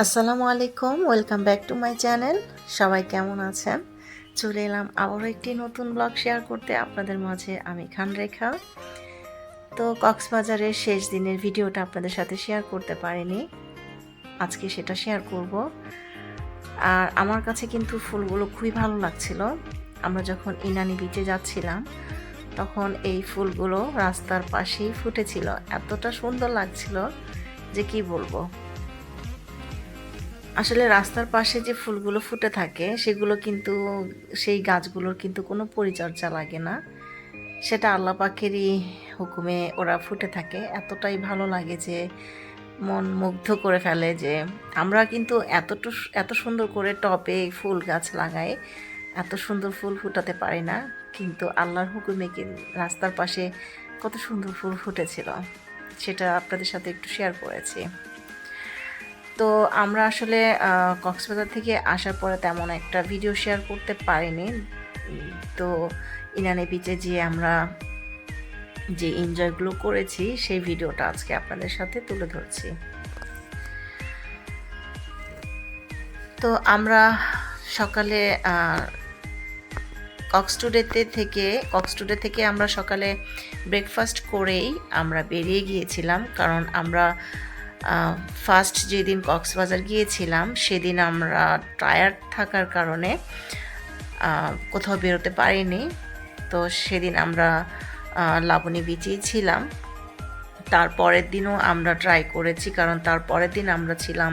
আসসালামু আলাইকুম, welcome back to my channel. সবাই কেমন আছেন? চলে এলাম আবারও একটি নতুন ব্লগ শেয়ার করতে আপনাদের মাঝে। আমি খান রেখা। তো কক্সবাজারের শেষ দিনের ভিডিওটা আপনাদের সাথে শেয়ার করতে পারিনি, আজকে সেটা শেয়ার করব। আর আমার কাছে কিন্তু ফুলগুলো খুবই ভালো লাগছিল। আমরা যখন ইনানি বিচে যাচ্ছিলাম তখন এই ফুলগুলো রাস্তার পাশেই ফুটেছিল, এতটা সুন্দর লাগছিল যে কি বলবো। আসলে রাস্তার পাশে যে ফুলগুলো ফুটে থাকে সেগুলো কিন্তু, সেই গাছগুলোর কিন্তু কোনো পরিচর্যা লাগে না, সেটা আল্লাহ পাকেরই হুকুমে ওরা ফুটে থাকে। এতটাই ভালো লাগে যে মন মুগ্ধ করে ফেলে। যে আমরা কিন্তু এত সুন্দর করে টবে ফুল গাছ লাগাই, এত সুন্দর ফুল ফুটাতে পারি না, কিন্তু আল্লাহর হুকুমে রাস্তার পাশে কত সুন্দর ফুল ফুটেছিল, সেটা আপনাদের সাথে একটু শেয়ার করেছি। তো আমরা আসলে কক্সবাজার থেকে আসার পরে তেমন একটা ভিডিও শেয়ার করতে পারিনি। তো ইনানি বিচে যেয়ে আমরা যে এনজয়গুলো করেছি সেই ভিডিওটা আজকে আপনাদের সাথে তুলে ধরছি। তো আমরা সকালে কক্সটুডে থেকে আমরা সকালে ব্রেকফাস্ট করেই আমরা বেরিয়ে গিয়েছিলাম, কারণ আমরা ফার্স্ট যেদিন কক্সবাজার গিয়েছিলাম সেদিন আমরা টায়ার্ড থাকার কারণে কোথাও বেরোতে পারিনি। তো সেদিন আমরা লাবণী বিচেই ছিলাম। তারপরের দিনও আমরা ট্রাই করেছি, কারণ তারপরের দিন আমরা ছিলাম,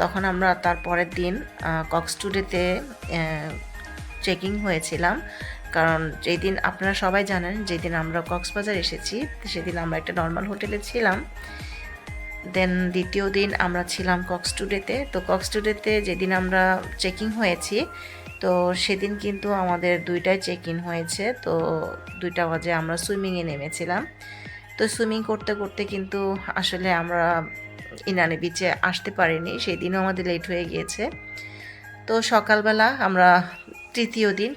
তখন আমরা তারপরের দিন কক্সটুডেতে চেকিং হয়েছিলাম। কারণ যেদিন আপনারা সবাই জানেন, যেদিন আমরা কক্সবাজার এসেছি সেদিন আমরা একটা নর্মাল হোটেলে ছিলাম। দেন দ্বিতীয় দিন আমরা ছিলাম কক্সটুডেতে। তো কক্সটুডেতে যেদিন আমরা চেকিং হয়েছি, তো সেদিন কিন্তু আমাদের দুইটাই চেক ইন হয়েছে। তো 2টা বাজে আমরা সুইমিংয়ে নেমেছিলাম। তো সুইমিং করতে করতে কিন্তু আসলে আমরা ইনানি বিচে আসতে পারিনি, সেই দিনও আমাদের লেট হয়ে গিয়েছে। তো সকালবেলা আমরা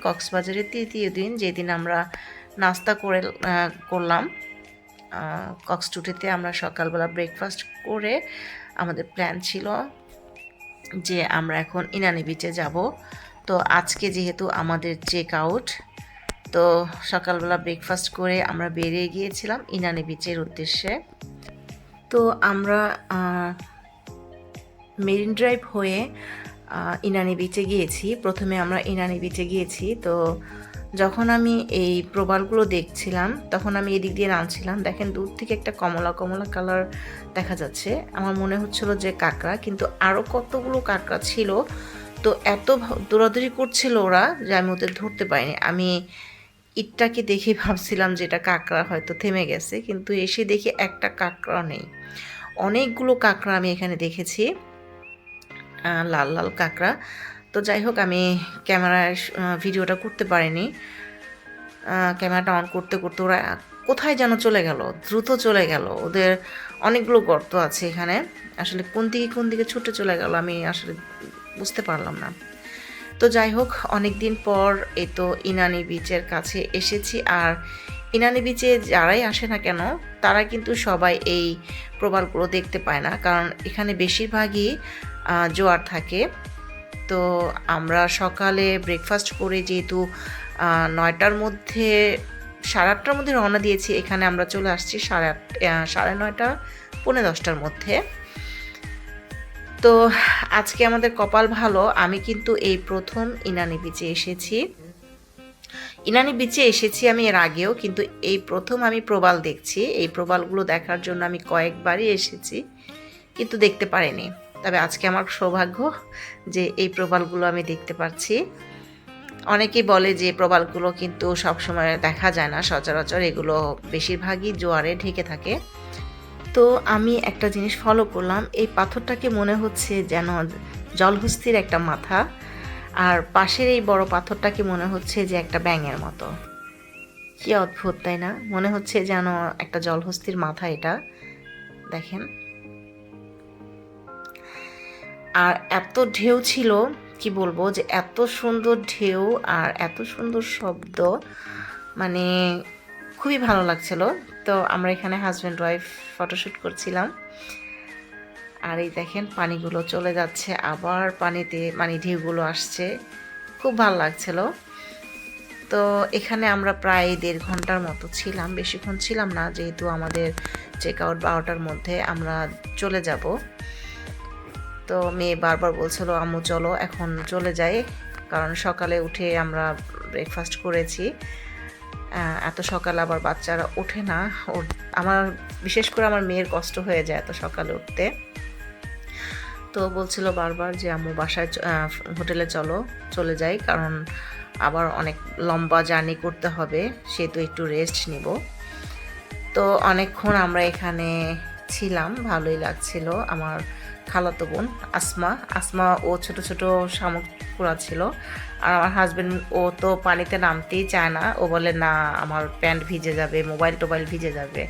কক্সবাজারের তৃতীয় দিন, যেদিন আমরা নাস্তা করলাম কক্সটুডেতে, আমরা সকালবেলা ব্রেকফাস্ট করে আমাদের প্ল্যান ছিল যে আমরা এখন ইনানি বিচে যাব। তো আজকে যেহেতু আমাদের চেক আউট, তো সকালবেলা ব্রেকফাস্ট করে আমরা বেরিয়ে গিয়েছিলাম ইনানি বিচের উদ্দেশ্যে। তো আমরা মেরিন ড্রাইভ হয়ে ইনানি বিচে গিয়েছি। প্রথমে আমরা ইনানি বিচে গিয়েছি। তো যখন আমি এই প্রবালগুলো দেখছিলাম তখন আমি এদিক দিয়ে নামছিলাম, দেখেন দূর থেকে একটা কমলা কমলা কালার দেখা যাচ্ছে, আমার মনে হচ্ছিল যে কাঁকড়া, কিন্তু আরও কতগুলো কাঁকড়া ছিল। তো এত দৌড়াদৌড়ি করছিল ওরা যে আমি ওদের ধরতে পারিনি। আমি ইটটাকে দেখে ভাবছিলাম যে এটা কাঁকড়া, হয়তো থেমে গেছে, কিন্তু এসে দেখি একটা কাঁকড়া নেই। অনেকগুলো কাঁকড়া আমি এখানে দেখেছি, লাল লাল কাঁকড়া। তো যাই হোক, আমি ক্যামেরায় ভিডিওটা করতে পারিনি। ক্যামেরাটা অন করতে করতে ওরা কোথায় যেন চলে গেল, দ্রুত চলে গেল। ওদের অনেকগুলো গর্ত আছে এখানে, আসলে কোন দিকে ছুটে চলে গেল আমি আসলে বুঝতে পারলাম না। তো যাই হোক, অনেক দিন পর এই তো ইনানি বিচের কাছে এসেছি। আর ইনানি বিচে যারাই আসে না কেন তারা কিন্তু সবাই এই প্রবালগুলো দেখতে পায় না, কারণ এখানে বেশিরভাগই জোয়ার থাকে। তো আমরা সকালে ব্রেকফাস্ট করে যেহেতু 9টার মধ্যে, 8:30টার মধ্যে রওনা দিয়েছি, এখানে আমরা চলে আসছি 9:30 পৌনে 10টার মধ্যে। তো আজকে আমাদের কপাল ভালো, আমি কিন্তু এই প্রথম ইনানি বিচে এসেছি। ইনানি বিচে এসেছি আমি এর আগেও, কিন্তু এই প্রথম আমি প্রবাল দেখছি। এই প্রবালগুলো দেখার জন্য আমি কয়েকবারই এসেছি, কিন্তু দেখতে পারিনি। তবে আজকে আমার সৌভাগ্য যে এই প্রবালগুলো আমি দেখতে পাচ্ছি। অনেকেই বলে যে প্রবালগুলো কিন্তু সবসময় দেখা যায় না সচরাচর, এগুলো বেশিরভাগই জোয়ারে ঢেকে থাকে। তো আমি একটা জিনিস ফলো করলাম, এই পাথরটাকে মনে হচ্ছে যেন জলহস্তির একটা মাথা, আর পাশের এই বড় পাথরটাকে মনে হচ্ছে যে একটা ব্যাঙের মতো। কি অদ্ভুত তাই না? মনে হচ্ছে যেন একটা জলহস্তির মাথা এটা, দেখেন। আর এত ঢেউ ছিল, কি বলবো, যে এত সুন্দর ঢেউ আর এত সুন্দর শব্দ, মানে খুবই ভালো লাগছিল। তো আমরা এখানে হাজব্যান্ড ওয়াইফ ফটোশ্যুট করছিলাম। আর এই দেখেন পানিগুলো চলে যাচ্ছে, আবার পানিতে মানে ঢেউগুলো আসছে, খুব ভালো লাগছিল। তো এখানে আমরা প্রায় 1.5 ঘন্টার মতো ছিলাম, বেশিক্ষণ ছিলাম না, যেহেতু আমাদের চেক আউট 12টার মধ্যে আমরা চলে যাব। তো মেয়ে বারবার বলছিল আম্মু চলো এখন চলে যাই, কারণ সকালে উঠে আমরা ব্রেকফাস্ট করেছি। এত সকালে আবার বাচ্চারা ওঠে না, আমার বিশেষ করে আমার মেয়ের কষ্ট হয়ে যায় এত সকালে উঠতে। তো বলছিল বারবার যে আম্মু বাসায় হোটেলে চলো, চলে যাই, কারণ আবার অনেক লম্বা জার্নি করতে হবে, সেহেতু একটু রেস্ট নিব। তো অনেকক্ষণ আমরা এখানে ছিলাম, ভালোই লাগছিল। আমার খালাতো বোন আসমা ও ছোট ছোট শামুক কুড়াচ্ছিল, আর আমার হাজবেন্ড ও তো পানিতে নামতেই চায় না, ও বলে না আমার প্যান্ট ভিজে যাবে, মোবাইল টোবাইল ভিজে যাবে,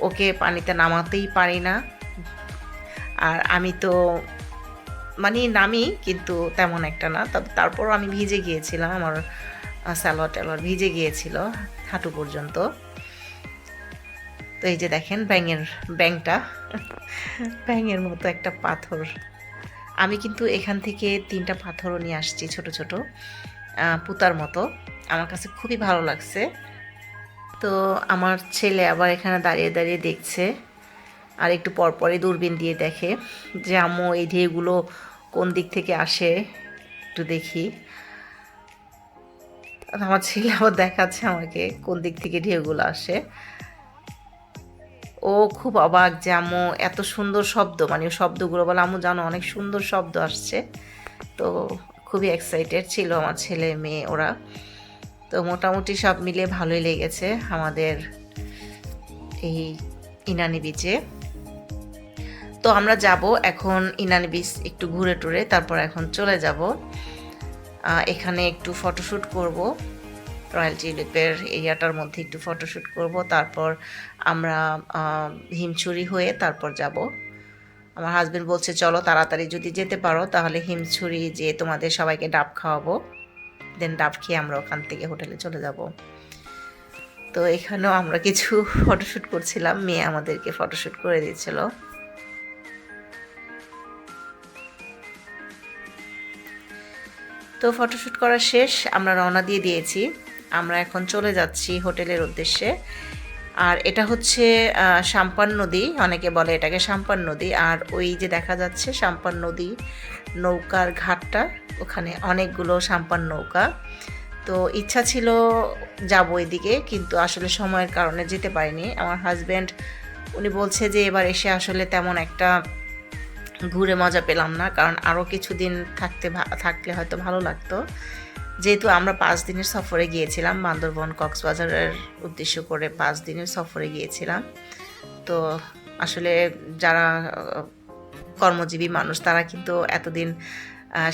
ওকে পানিতে নামাতেই পারি না। আর আমি তো মানে নামি কিন্তু তেমন একটা না, তবে তারপরও আমি ভিজে গিয়েছিলাম, আমার সালোয়ার টালোয়ার ভিজে গিয়েছিল হাঁটু পর্যন্ত। তো এই যে দেখেন ব্যাঙের মতো একটা পাথর, আমি কিন্তু এখান থেকে 3টা পাথরও নিয়ে আসছি, ছোট ছোট পুতার মতো, আমার কাছে খুবই ভালো লাগছে। তো আমার ছেলে আবার এখানে দাঁড়িয়ে দাঁড়িয়ে দেখছে, আর একটু পরপরই দূরবীন দিয়ে দেখে যে আম্মু এই ঢেউগুলো কোন দিক থেকে আসে, একটু দেখি। আমার ছেলে আবার দেখাচ্ছে আমাকে কোন দিক থেকে ঢেউগুলো আসে। ও খুব অবাক যে আম্মু এত সুন্দর শব্দ, মানে শব্দগুলো বলে আম্মু জানো অনেক সুন্দর শব্দ আসছে। তো খুবই এক্সাইটেড ছিল আমার ছেলে মেয়ে ওরা। তো মোটামুটি সব মিলে ভালোই লেগেছে আমাদের এই ইনানি বিচে। তো আমরা যাব এখন ইনানি বিচ একটু ঘুরে টুরে, তারপর এখন চলে যাব এখানে একটু ফটোশ্যুট করব, রয়্যাল টিউলিপের এরিয়াটার মধ্যে একটু ফটোশ্যুট করব, তারপর আমরা হিমছড়ি হয়ে তারপর যাব। আমার হাজবেন্ড বলছে চলো তাড়াতাড়ি যদি যেতে পারো তাহলে হিমছড়ি যে তোমাদের সবাইকে ডাব খাওয়াবো, দেন ডাব খেয়ে আমরা ওখান থেকে হোটেলে চলে যাব। তো এখানেও আমরা কিছু ফটোশ্যুট করছিলাম, মেয়ে আমাদেরকে ফটোশ্যুট করে দিচ্ছিল। তো ফটোশ্যুট করা শেষ, আমরা রওনা দিয়ে দিয়েছি, আমরা এখন চলে যাচ্ছি হোটেলের উদ্দেশ্যে। আর এটা হচ্ছে সাম্পান নদী, অনেকে বলে এটাকে সাম্পান নদী। আর ওই যে দেখা যাচ্ছে সাম্পান নদী নৌকার ঘাটটা, ওখানে অনেকগুলো সাম্পান নৌকা। তো ইচ্ছা ছিল যাব এদিকে, কিন্তু আসলে সময়ের কারণে যেতে পারিনি। আমার হাজব্যান্ড উনি বলছে যে এবার এসে আসলে তেমন একটা ঘুরে মজা পেলাম না, কারণ আরও কিছুদিন থাকলে হয়তো ভালো লাগতো। যেহেতু আমরা 5 দিনের সফরে গিয়েছিলাম, বান্দরবন কক্সবাজারের উদ্দেশ্য করে 5 দিনের সফরে গিয়েছিলাম। তো আসলে যারা কর্মজীবী মানুষ তারা কিন্তু এতদিন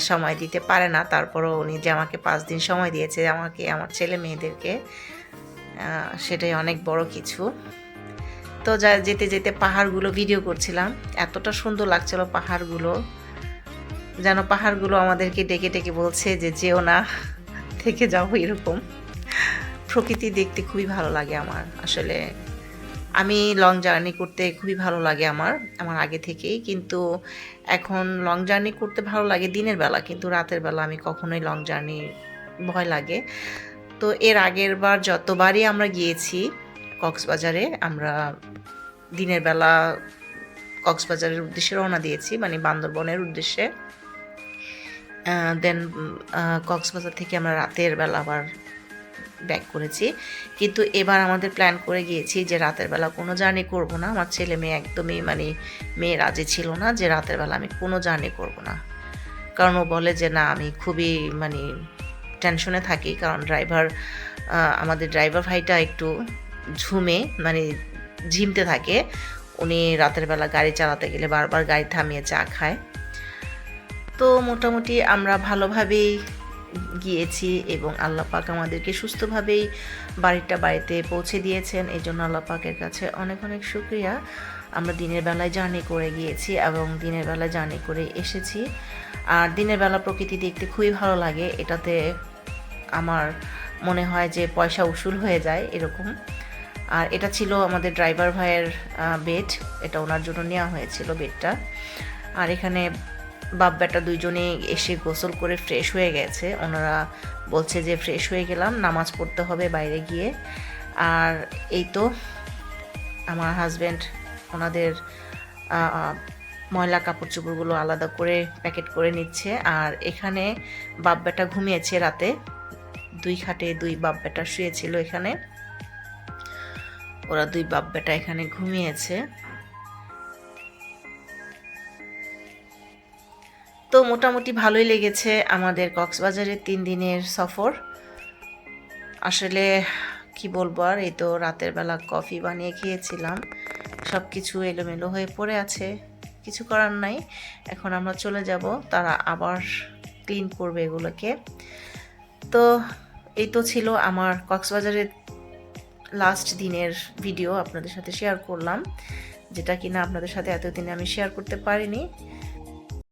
সময় দিতে পারে না, তারপরও উনি যে আমাকে 5 দিন সময় দিয়েছে আমাকে আমার ছেলে মেয়েদেরকে, সেটাই অনেক বড় কিছু। তো যেতে যেতে পাহাড়গুলো ভিডিও করছিলাম, এতটা সুন্দর লাগছিল পাহাড়গুলো, যেন পাহাড়গুলো আমাদেরকে ডেকে ডেকে বলছে যে যেও না, থেকে যাবো এরকম। প্রকৃতি দেখতে খুবই ভালো লাগে আমার, আসলে আমি লং জার্নি করতে খুবই ভালো লাগে আমার আগে থেকেই, কিন্তু এখন লং জার্নি করতে ভালো লাগে দিনের বেলা, কিন্তু রাতের বেলা আমি কখনোই লং জার্নি ভয় লাগে। তো এর আগের বার যতবারই আমরা গিয়েছি কক্সবাজারে, আমরা দিনের বেলা কক্সবাজারের উদ্দেশ্যে রওনা দিয়েছি, মানে বান্দরবনের উদ্দেশ্যে। দেন কক্সবাজার থেকে আমরা রাতের বেলা আবার ব্যাক করেছি, কিন্তু এবার আমাদের প্ল্যান করে গিয়েছি যে রাতের বেলা কোনো জার্নি করব না। আমার ছেলে মেয়ে একদমই মানে মেয়ে রাজি ছিল না যে রাতের বেলা আমি কোনো জার্নি করব না, কারণ ও বলে যে না আমি খুবই মানে টেনশনে থাকি, কারণ আমাদের ড্রাইভার ভাইটা একটু মানে ঝিমতে থাকে, উনি রাতের বেলা গাড়ি চালাতে গেলে বারবার গাড়ি থামিয়ে চা খায়। তো মোটামুটি আমরা ভালোভাবেই গিয়েছি এবং আল্লাহ পাক আমাদেরকে সুস্থভাবেই বাড়িতে পৌঁছে দিয়েছেন, এই জন্য আল্লাহ পাকের কাছে অনেক অনেক শুকরিয়া। আমরা দিনের বেলায় জার্নি করে গিয়েছি এবং দিনের বেলায় জার্নি করে এসেছি। আর দিনের বেলা প্রকৃতি দেখতে খুবই ভালো লাগে, এটাতে আমার মনে হয় যে পয়সা উসুল হয়ে যায় এরকম। আর এটা ছিল আমাদের ড্রাইভার ভাইয়ের বেড, এটা ওনার জন্য নেওয়া হয়েছিল বেডটা। আর এখানে বাপ বেটা দুইজনেই এসে গোসল করে ফ্রেশ হয়ে গেছে। ওনারা বলছে যে ফ্রেশ হয়ে গেলাম, নামাজ পড়তে হবে বাইরে গিয়ে। আর এই তো আমার হাজব্যান্ড ওনাদের ময়লা কাপড় চোপড়গুলো আলাদা করে প্যাকেট করে নিচ্ছে। আর এখানে বাপ বেটা ঘুমিয়েছে রাতে, 2 খাটে 2 বাপ বেটা শুয়েছিল এখানে, ওরা 2 বাপ বেটা এখানে ঘুমিয়েছে। তো মোটামুটি ভালোই লেগেছে আমাদের কক্সবাজারের 3 দিনের সফর। আসলে কি বলবো আর, এই তো রাতের বেলা কফি বানিয়ে খেয়েছিলাম, সব কিছু এলোমেলো হয়ে পড়ে আছে, কিছু করার নাই। এখন আমরা চলে যাব, তারা আবার ক্লিন করবে এগুলোকে। তো এই তো ছিল আমার কক্সবাজারের লাস্ট দিনের ভিডিও, আপনাদের সাথে শেয়ার করলাম, যেটা কিনা আপনাদের সাথে এতদিনে আমি শেয়ার করতে পারিনি।